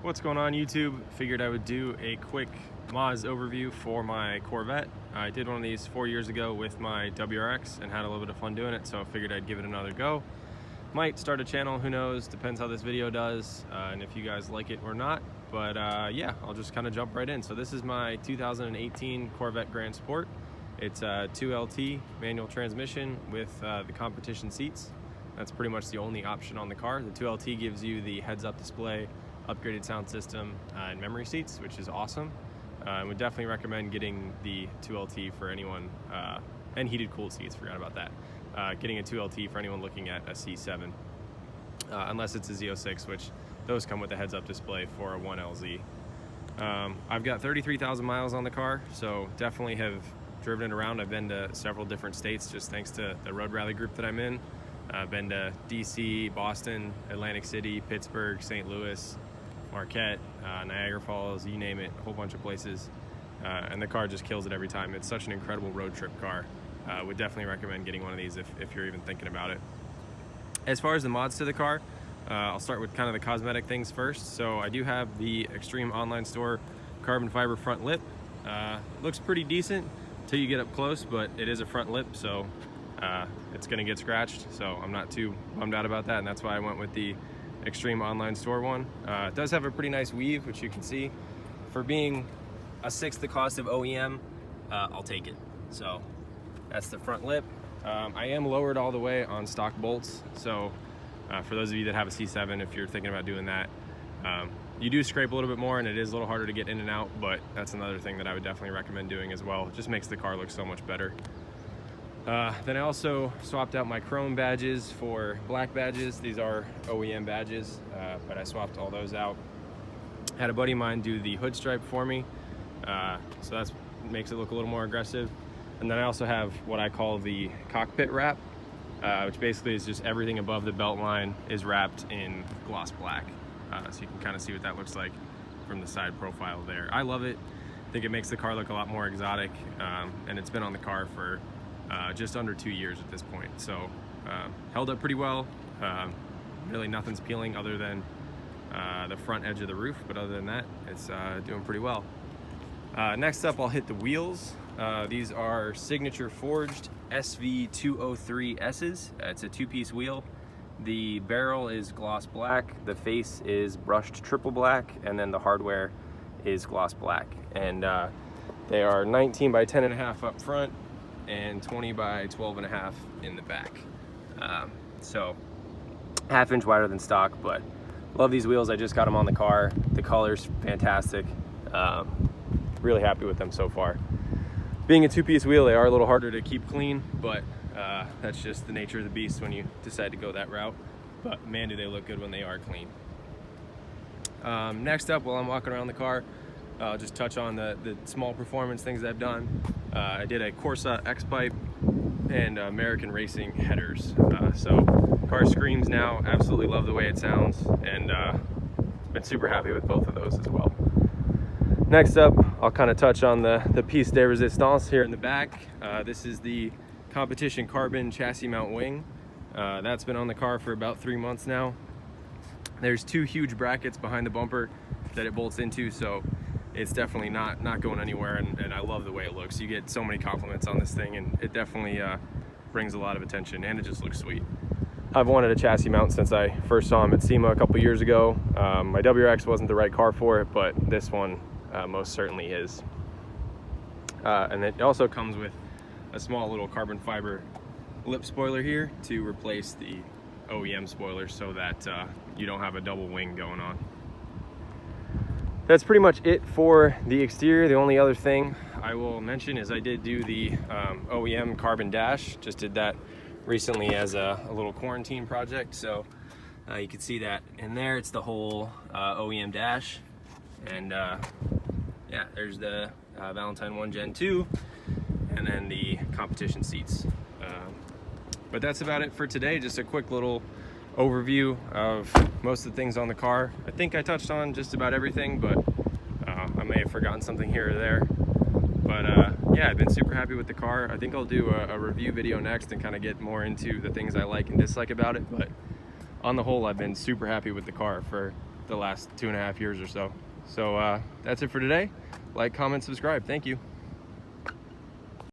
What's going on, YouTube? Figured I would do a quick mods overview for my Corvette. I did one of these 4 years ago with my WRX and had a little bit of fun doing it, so I figured I'd give it another go. Might start a channel, who knows, depends how this video does and if you guys like it or not. But yeah, I'll just kind of jump right in. So this is my 2018 Corvette Grand Sport. It's a 2LT manual transmission with the competition seats. That's pretty much the only option on the car. The 2LT gives you the heads-up display, upgraded sound system, and memory seats, which is awesome. I would definitely recommend getting the 2LT for anyone, and heated cooled seats, forgot about that. Getting a 2LT for anyone looking at a C7, unless it's a Z06, which those come with a heads-up display for a 1LZ. I've got 33,000 miles on the car, so definitely have driven it around. I've been to several different states just thanks to the road rally group that I'm in. I've been to DC, Boston, Atlantic City, Pittsburgh, St. Louis, Marquette, Niagara Falls, you name it, a whole bunch of places. And the car just kills it every time. It's such an incredible road trip car. Would definitely recommend getting one of these if you're even thinking about it. As far as the mods to the car, I'll start with kind of the cosmetic things first. So I do have the Extreme Online Store carbon fiber front lip. Looks pretty decent until you get up close, but it is a front lip, so it's gonna get scratched. So I'm not too bummed out about that, and that's why I went with the Extreme Online Store one. It does have a pretty nice weave, which you can see. For being a sixth the cost of OEM, I'll take it. So that's the front lip. I am lowered all the way on stock bolts, so for those of you that have a C7, if you're thinking about doing that, you do scrape a little bit more and it is a little harder to get in and out, but that's another thing that I would definitely recommend doing as well. It just makes the car look so much better. Then I also swapped out my chrome badges for black badges. These are OEM badges, but I swapped all those out. Had a buddy of mine do the hood stripe for me, so that makes it look a little more aggressive. And then I also have what I call the cockpit wrap, which basically is just everything above the belt line is wrapped in gloss black. So you can kind of see what that looks like from the side profile there. I love it. I think it makes the car look a lot more exotic, and it's been on the car for just under 2 years at this point. So held up pretty well. Really nothing's peeling other than the front edge of the roof, but other than that, it's doing pretty well. Next up, I'll hit the wheels. These are Signature Forged SV203S's. It's a two-piece wheel. The barrel is gloss black, the face is brushed triple black, and then the hardware is gloss black. And they are 19 by 10.5 up front and 20 by 12.5 in the back. So half-inch wider than stock, but love these wheels. I just got them on the car. The color's fantastic. Really happy with them so far. Being a two-piece wheel, they are a little harder to keep clean, but that's just the nature of the beast when you decide to go that route. But man, do they look good when they are clean. Next up, while I'm walking around the car, I'll just touch on the small performance things I've done. I did a Corsa X-Pipe and American Racing headers. So car screams now, absolutely love the way it sounds, and been super happy with both of those as well. Next up, I'll kind of touch on the piece de resistance here in the back. This is the competition carbon chassis mount wing. That's been on the car for about 3 months now. There's two huge brackets behind the bumper that it bolts into, so it's definitely not going anywhere, and I love the way it looks. You get so many compliments on this thing, and it definitely brings a lot of attention, and it just looks sweet. I've wanted a chassis mount since I first saw them at SEMA a couple years ago. My WRX wasn't the right car for it, but this one most certainly is. And it also comes with a small little carbon fiber lip spoiler here to replace the OEM spoiler so that you don't have a double wing going on. That's pretty much it for the exterior. The only other thing I will mention is I did do the OEM carbon dash. Just did that recently as a little quarantine project. So you can see that in there. It's the whole OEM dash. And yeah, there's the Valentine 1 Gen 2 and then the competition seats. But that's about it for today. Just a quick little overview of most of the things on the car. I think I touched on just about everything, but I may have forgotten something here or there. But yeah, I've been super happy with the car. I think I'll do a review video next and kind of get more into the things I like and dislike about it. But on the whole, I've been super happy with the car for the last 2.5 years or so. So that's it for today. Like, comment, subscribe. Thank you.